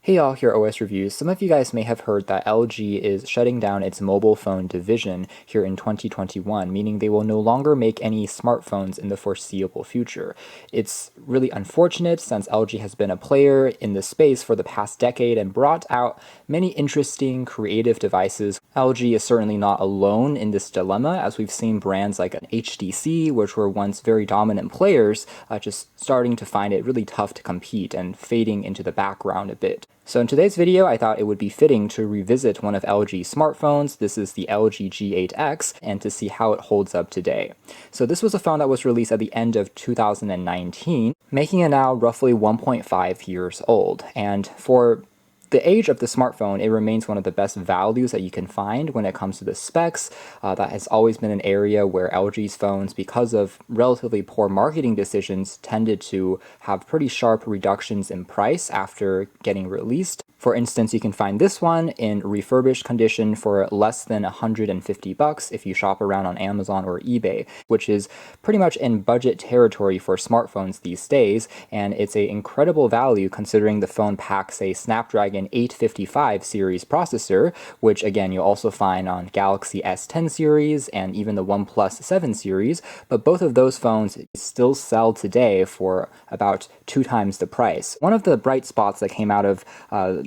Hey y'all, here at OS Reviews. Some of you guys may have heard that LG is shutting down its mobile phone division here in 2021, meaning they will no longer make any smartphones in the foreseeable future. It's really unfortunate since LG has been a player in the space for the past decade and brought out many interesting creative devices. LG is certainly not alone in this dilemma, as we've seen brands like an HTC, which were once very dominant players, just starting to find it really tough to compete and fading into the background a bit. So in today's video, I thought it would be fitting to revisit one of LG's smartphones. This is the LG G8X, and to see how it holds up today. So this was a phone that was released at the end of 2019, making it now roughly 1.5 years old. And for the age of the smartphone, it remains one of the best values that you can find when it comes to the specs. That has always been an area where LG's phones, because of relatively poor marketing decisions, tended to have pretty sharp reductions in price after getting released. For instance, you can find this one in refurbished condition for less than $150 if you shop around on Amazon or eBay, which is pretty much in budget territory for smartphones these days, and it's an incredible value considering the phone packs a Snapdragon 855 series processor, which again you'll also find on Galaxy S10 series and even the OnePlus 7 series, but both of those phones still sell today for about 2 times the price. One of the bright spots that came out of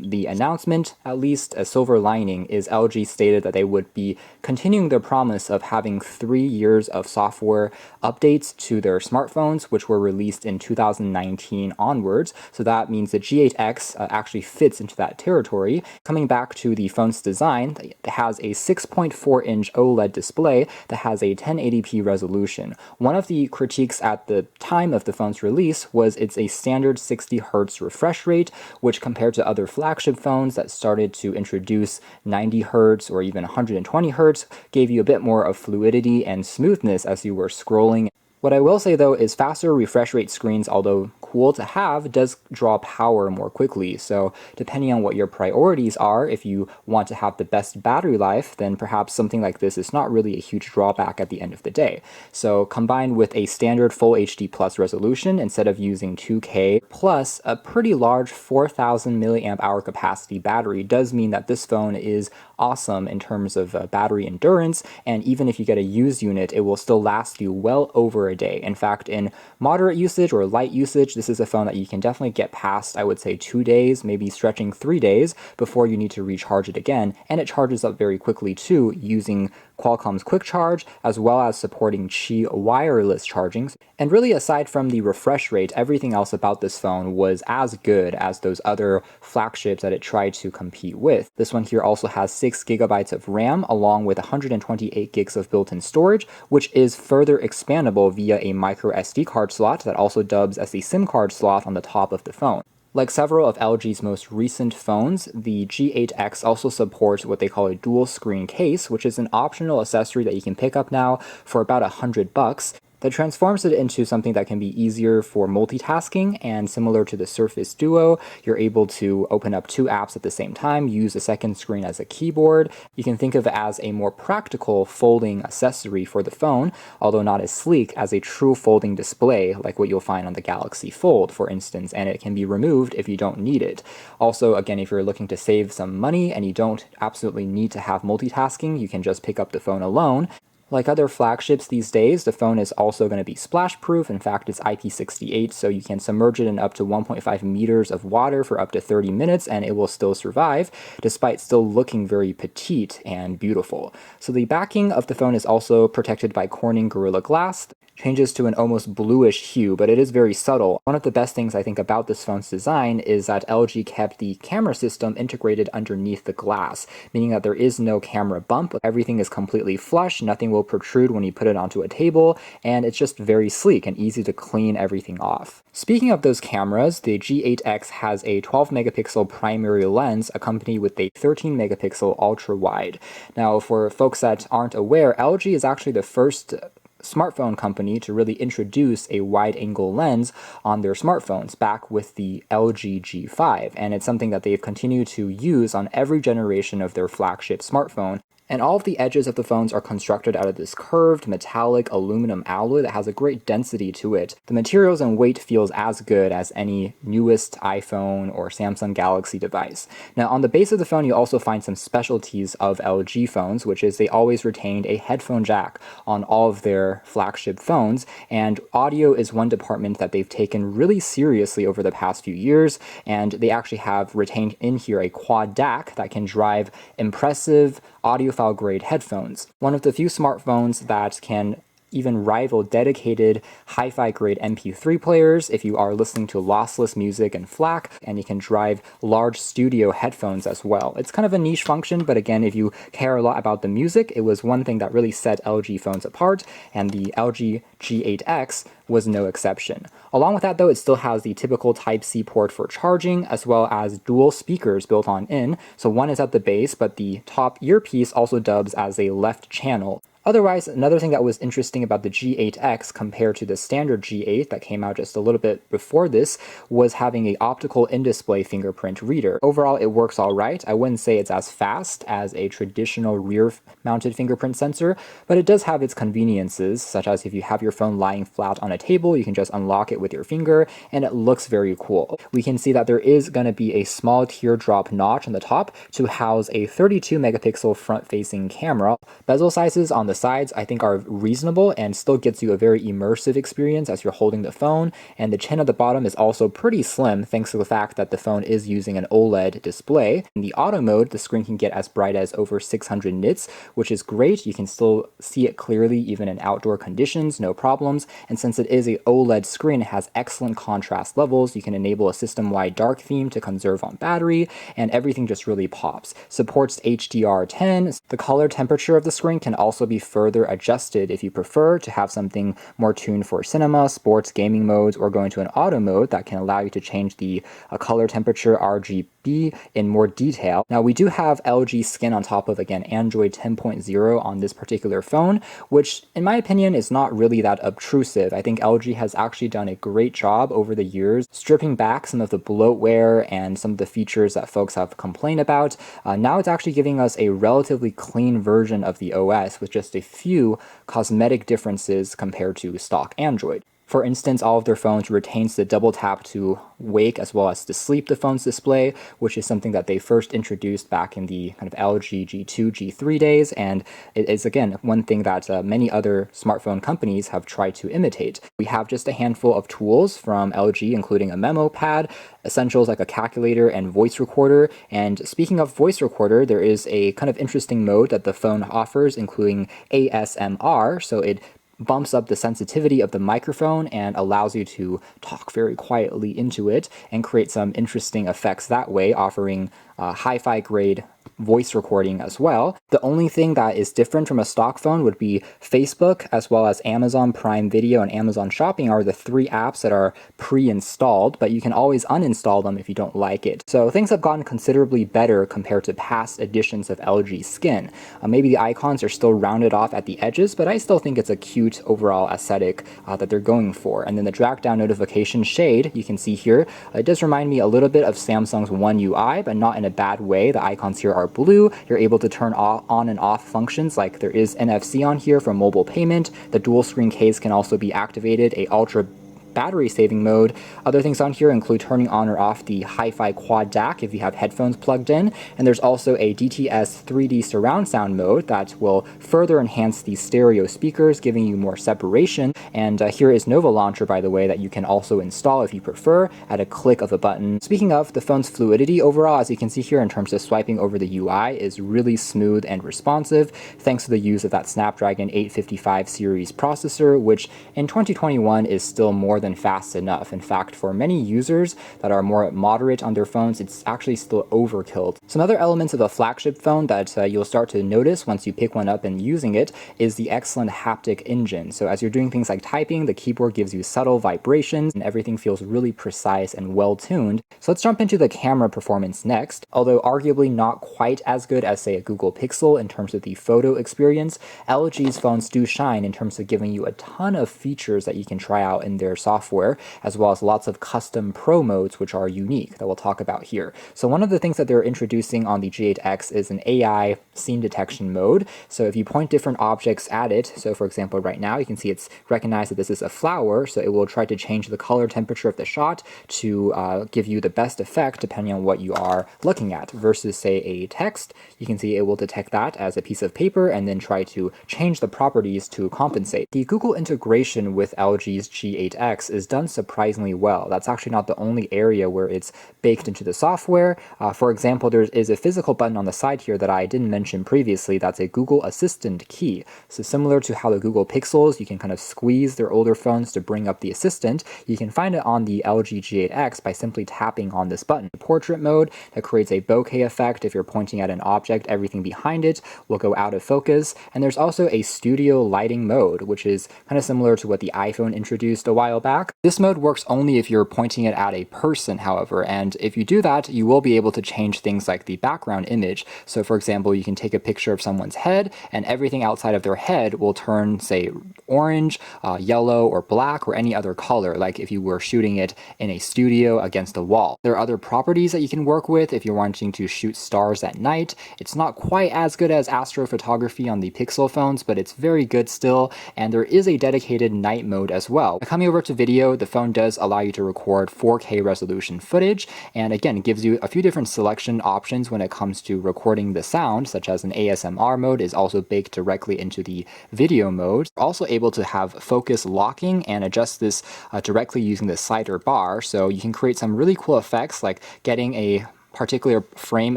the announcement, at least a silver lining, is LG stated that they would be continuing their promise of having 3 years of software updates to their smartphones, which were released in 2019 onwards. So that means the G8X actually fits into that territory. Coming back to the phone's design, it has a 6.4-inch OLED display that has a 1080p resolution. One of the critiques at the time of the phone's release was it's a standard 60Hz refresh rate, which compared to other flagship phones that started to introduce 90Hz or even 120Hz, gave you a bit more of fluidity and smoothness as you were scrolling. What I will say though is faster refresh rate screens, although cool to have, does draw power more quickly. So depending on what your priorities are, if you want to have the best battery life, then perhaps something like this is not really a huge drawback at the end of the day. So combined with a standard Full HD Plus resolution instead of using 2K, plus a pretty large 4000 milliamp hour capacity battery, does mean that this phone is awesome in terms of battery endurance, and even if you get a used unit, it will still last you well over a day. In fact, in moderate usage or light usage, this is a phone that you can definitely get past, I would say, 2 days, maybe stretching 3 days before you need to recharge it again, and it charges up very quickly too, using Qualcomm's Quick Charge, as well as supporting Qi wireless charging. And really, aside from the refresh rate, everything else about this phone was as good as those other flagships that it tried to compete with. This one here also has 6 gigabytes of RAM, along with 128 gigs of built-in storage, which is further expandable via a micro SD card slot that also dubs as the SIM card slot on the top of the phone. Like several of LG's most recent phones, the G8X also supports what they call a dual screen case, which is an optional accessory that you can pick up now for about $100. That transforms it into something that can be easier for multitasking, and similar to the Surface Duo, you're able to open up 2 apps at the same time, use a second screen as a keyboard. You can think of it as a more practical folding accessory for the phone, although not as sleek as a true folding display like what you'll find on the Galaxy Fold, for instance, and it can be removed if you don't need it. Also, again, if you're looking to save some money and you don't absolutely need to have multitasking, you can just pick up the phone alone. Like other flagships these days, the phone is also going to be splash-proof. In fact, it's IP68, so you can submerge it in up to 1.5 meters of water for up to 30 minutes, and it will still survive, despite still looking very petite and beautiful. So the backing of the phone is also protected by Corning Gorilla Glass. Changes to an almost bluish hue, but it is very subtle. One of the best things I think about this phone's design is that LG kept the camera system integrated underneath the glass, meaning that there is no camera bump. Everything is completely flush, nothing will protrude when you put it onto a table, and it's just very sleek and easy to clean everything off. Speaking of those cameras, the G8X has a 12 megapixel primary lens accompanied with a 13 megapixel ultra wide. Now, for folks that aren't aware, LG is actually the first smartphone company to really introduce a wide-angle lens on their smartphones back with the LG G5, and it's something that they've continued to use on every generation of their flagship smartphone. And all of the edges of the phones are constructed out of this curved metallic aluminum alloy that has a great density to it. The materials and weight feels as good as any newest iPhone or Samsung Galaxy device. Now on the base of the phone you also find some specialties of LG phones, which is they always retained a headphone jack on all of their flagship phones, and audio is one department that they've taken really seriously over the past few years, and they actually have retained in here a quad DAC that can drive impressive audiophile grade headphones. One of the few smartphones that can even rival dedicated hi-fi grade MP3 players if you are listening to lossless music and FLAC, and you can drive large studio headphones as well. It's kind of a niche function, but again, if you care a lot about the music, it was one thing that really set LG phones apart, and the LG G8X was no exception. Along with that though, it still has the typical Type-C port for charging, as well as dual speakers built on in. So one is at the base, but the top earpiece also dubs as a left channel. Otherwise, another thing that was interesting about the G8X compared to the standard G8 that came out just a little bit before this was having an optical in-display fingerprint reader. Overall, it works all right. I wouldn't say it's as fast as a traditional rear-mounted fingerprint sensor, but it does have its conveniences, such as if you have your phone lying flat on a table, you can just unlock it with your finger, and it looks very cool. We can see that there is going to be a small teardrop notch on the top to house a 32 megapixel front-facing camera. Bezel sizes on the sides I think are reasonable and still gets you a very immersive experience as you're holding the phone, and the chin at the bottom is also pretty slim thanks to the fact that the phone is using an OLED display. In the auto mode, the screen can get as bright as over 600 nits, which is great. You can still see it clearly even in outdoor conditions, no problems, and since it is a OLED screen, it has excellent contrast levels. You can enable a system-wide dark theme to conserve on battery, and everything just really pops. Supports HDR10. The color temperature of the screen can also be further adjusted if you prefer to have something more tuned for cinema, sports, gaming modes, or go into an auto mode that can allow you to change the color temperature RGB in more detail. Now we do have LG skin on top of, again, Android 10.0 on this particular phone, which in my opinion is not really that obtrusive. I think LG has actually done a great job over the years stripping back some of the bloatware and some of the features that folks have complained about. Now it's actually giving us a relatively clean version of the OS with just a few cosmetic differences compared to stock Android. For instance, all of their phones retains the double tap to wake as well as to sleep the phone's display, which is something that they first introduced back in the kind of LG G2, G3 days, and it is again one thing that many other smartphone companies have tried to imitate. We have just a handful of tools from LG, including a memo pad, essentials like a calculator and voice recorder. And speaking of voice recorder, there is a kind of interesting mode that the phone offers, including ASMR, so it bumps up the sensitivity of the microphone and allows you to talk very quietly into it and create some interesting effects that way, offering hi-fi grade voice recording as well. The only thing that is different from a stock phone would be Facebook, as well as Amazon Prime Video and Amazon Shopping are the three apps that are pre-installed, but you can always uninstall them if you don't like it. So things have gotten considerably better compared to past editions of LG Skin. Maybe the icons are still rounded off at the edges, but I still think it's a cute overall aesthetic that they're going for. And then the drag down notification shade, you can see here, it does remind me a little bit of Samsung's One UI, but not in a bad way. The icons here are blue. You're able to turn on and off functions like there is NFC on here for mobile payment. The dual screen case can also be activated, a ultra battery saving mode. Other things on here include turning on or off the hi-fi quad DAC if you have headphones plugged in, and there's also a DTS 3D surround sound mode that will further enhance the stereo speakers, giving you more separation. And here is Nova Launcher, by the way, that you can also install if you prefer at a click of a button. Speaking of, the phone's fluidity overall, as you can see here in terms of swiping over the UI, is really smooth and responsive thanks to the use of that Snapdragon 855 series processor, which in 2021 is still more than fast enough. In fact, for many users that are more moderate on their phones, it's actually still overkill. Some other elements of a flagship phone that you'll start to notice once you pick one up and using it is the excellent haptic engine. So as you're doing things like typing, the keyboard gives you subtle vibrations and everything feels really precise and well tuned. So let's jump into the camera performance next. Although arguably not quite as good as, say, a Google Pixel in terms of the photo experience, LG's phones do shine in terms of giving you a ton of features that you can try out in their software, as well as lots of custom pro modes which are unique that we'll talk about here. So one of the things that they're introducing introducing on the G8X is an AI scene detection mode. So if you point different objects at it, so for example right now you can see it's recognized that this is a flower, so it will try to change the color temperature of the shot to give you the best effect depending on what you are looking at, versus say a text. You can see it will detect that as a piece of paper and then try to change the properties to compensate. The Google integration with LG's G8X is done surprisingly well. That's actually not the only area where it's baked into the software. For example, there is a physical button on the side here that I didn't mention previously that's a Google Assistant key. So similar to how the Google Pixels, you can kind of squeeze their older phones to bring up the Assistant, you can find it on the LG G8X by simply tapping on this button. Portrait mode that creates a bokeh effect. If you're pointing at an object, everything behind it will go out of focus. And there's also a studio lighting mode, which is kind of similar to what the iPhone introduced a while back. This mode works only if you're pointing it at a person, however, and if you do that, you will be able to change things like the background image. So for example, you can take a picture of someone's head and everything outside of their head will turn, say, orange, yellow, or black, or any other color, like if you were shooting it in a studio against a wall. There are other properties that you can work with if you're wanting to shoot stars at night. It's not quite as good as astrophotography on the Pixel phones, but it's very good still, and there is a dedicated night mode as well. Coming over to video, the phone does allow you to record 4K resolution footage, and again, it gives you a few different selection options when it comes to recording the sound, such as an ASMR mode is also baked directly into the video mode. You're also able to have focus locking and adjust this directly using the slider bar, so you can create some really cool effects like getting a particular frame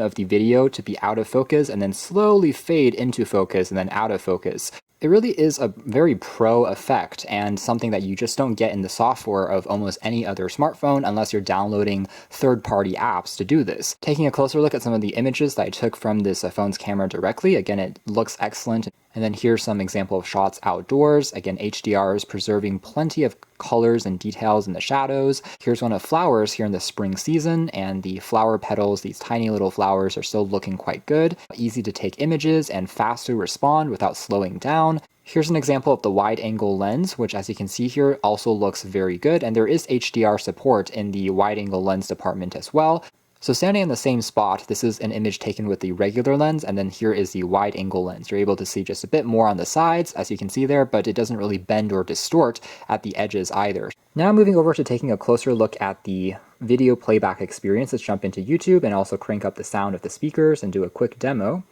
of the video to be out of focus and then slowly fade into focus and then out of focus. It really is a very pro effect and something that you just don't get in the software of almost any other smartphone unless you're downloading third-party apps to do this. Taking a closer look at some of the images that I took from this phone's camera directly, again, it looks excellent. And then here's some example of shots outdoors. Again, HDR is preserving plenty of colors and details in the shadows. Here's one of flowers here in the spring season, and the flower petals, these tiny little flowers, are still looking quite good. Easy to take images and fast to respond without slowing down. Here's an example of the wide-angle lens, which as you can see here also looks very good, and there is HDR support in the wide-angle lens department as well. So standing in the same spot, this is an image taken with the regular lens, and then here is the wide-angle lens. You're able to see just a bit more on the sides, as you can see there, but it doesn't really bend or distort at the edges either. Now moving over to taking a closer look at the video playback experience. Let's jump into YouTube and also crank up the sound of the speakers and do a quick demo.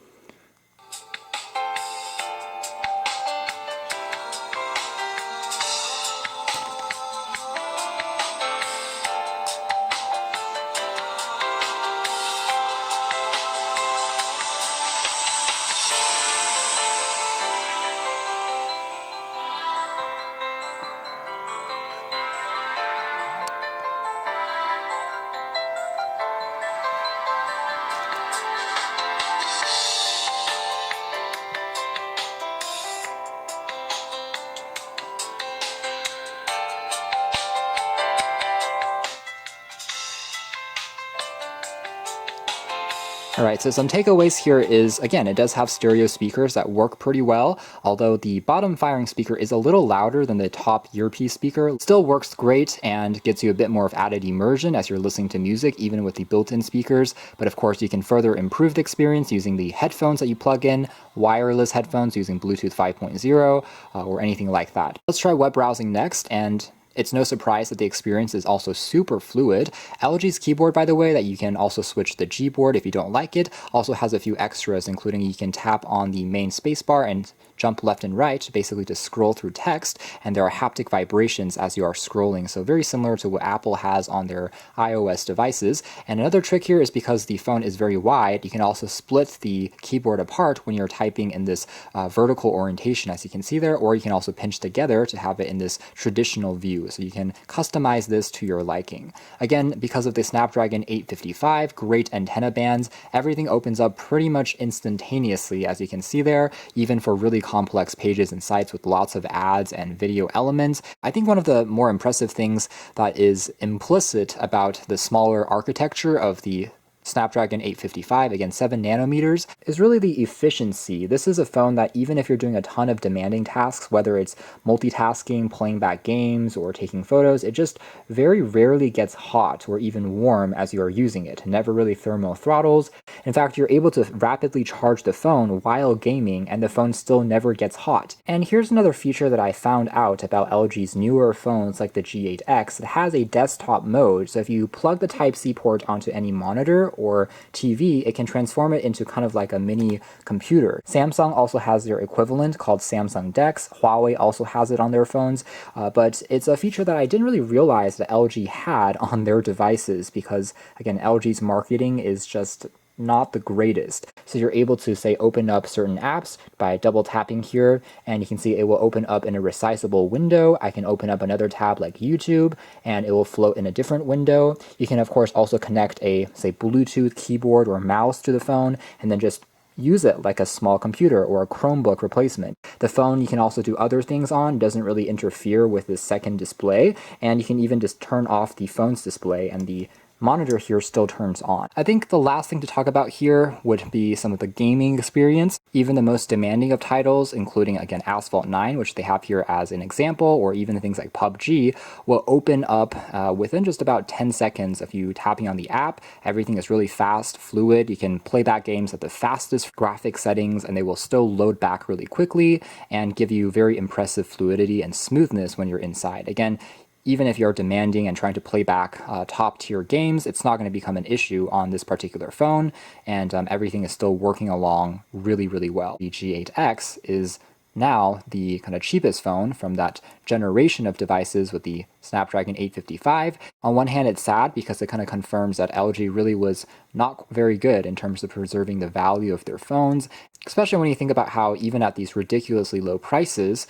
Alright, so some takeaways here is, again, it does have stereo speakers that work pretty well, although the bottom firing speaker is a little louder than the top earpiece speaker. It still works great and gets you a bit more of added immersion as you're listening to music, even with the built-in speakers. But of course, you can further improve the experience using the headphones that you plug in, wireless headphones using Bluetooth 5.0, or anything like that. Let's try web browsing next, and it's no surprise that the experience is also super fluid. LG's keyboard, by the way, that you can also switch the Gboard if you don't like it, also has a few extras, including you can tap on the main spacebar and jump left and right, basically to scroll through text, and there are haptic vibrations as you are scrolling, so very similar to what Apple has on their iOS devices. And another trick here is because the phone is very wide, you can also split the keyboard apart when you're typing in this vertical orientation, as you can see there, or you can also pinch together to have it in this traditional view, so you can customize this to your liking. Again, because of the Snapdragon 855, great antenna bands, everything opens up pretty much instantaneously, as you can see there, even for really complex pages and sites with lots of ads and video elements. I think one of the more impressive things that is implicit about the smaller architecture of the Snapdragon 855, again 7 nanometers, is really the efficiency. This is a phone that even if you're doing a ton of demanding tasks, whether it's multitasking, playing back games, or taking photos, it just very rarely gets hot or even warm as you are using it. It never really thermal throttles. In fact, you're able to rapidly charge the phone while gaming, and the phone still never gets hot. And here's another feature that I found out about LG's newer phones like the G8X. It has a desktop mode, so if you plug the Type-C port onto any monitor or TV, it can transform it into kind of like a mini computer. Samsung also has their equivalent called Samsung DeX. Huawei also has it on their phones, but it's a feature that I didn't really realize that LG had on their devices because, again, LG's marketing is just not the greatest. So you're able to, say, open up certain apps by double tapping here, and you can see it will open up in a resizable window. I can open up another tab like YouTube, and it will float in a different window. You can, of course, also connect a, say, Bluetooth keyboard or mouse to the phone, and then just use it like a small computer or a Chromebook replacement. The phone you can also do other things on, doesn't really interfere with the second display, and you can even just turn off the phone's display and the monitor here still turns on. I think the last thing to talk about here would be some of the gaming experience. Even the most demanding of titles, including, again, Asphalt 9, which they have here as an example, or even things like PUBG, will open up within just about 10 seconds of you tapping on the app. Everything is really fast, fluid. You can play back games at the fastest graphic settings, and they will still load back really quickly and give you very impressive fluidity and smoothness when you're inside. Again, even if you're demanding and trying to play back top-tier games, it's not going to become an issue on this particular phone, and everything is still working along really, really well. The G8X is now the kind of cheapest phone from that generation of devices with the Snapdragon 855. On one hand, it's sad because it kind of confirms that LG really was not very good in terms of preserving the value of their phones, especially when you think about how even at these ridiculously low prices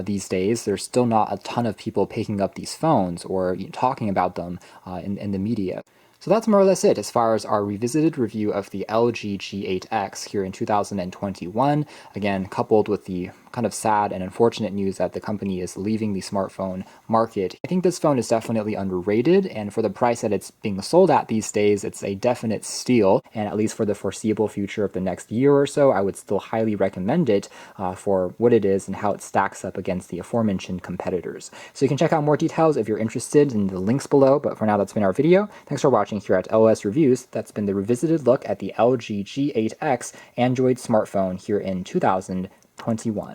these days, there's still not a ton of people picking up these phones or talking about them in the media. So that's more or less it as far as our revisited review of the LG G8X here in 2021, again, coupled with the kind of sad and unfortunate news that the company is leaving the smartphone market. I think this phone is definitely underrated, and for the price that it's being sold at these days, it's a definite steal, and at least for the foreseeable future of the next year or so, I would still highly recommend it for what it is and how it stacks up against the aforementioned competitors. So you can check out more details if you're interested in the links below, but for now, that's been our video. Thanks for watching here at LS Reviews. That's been the revisited look at the LG G8X Android smartphone here in 2021.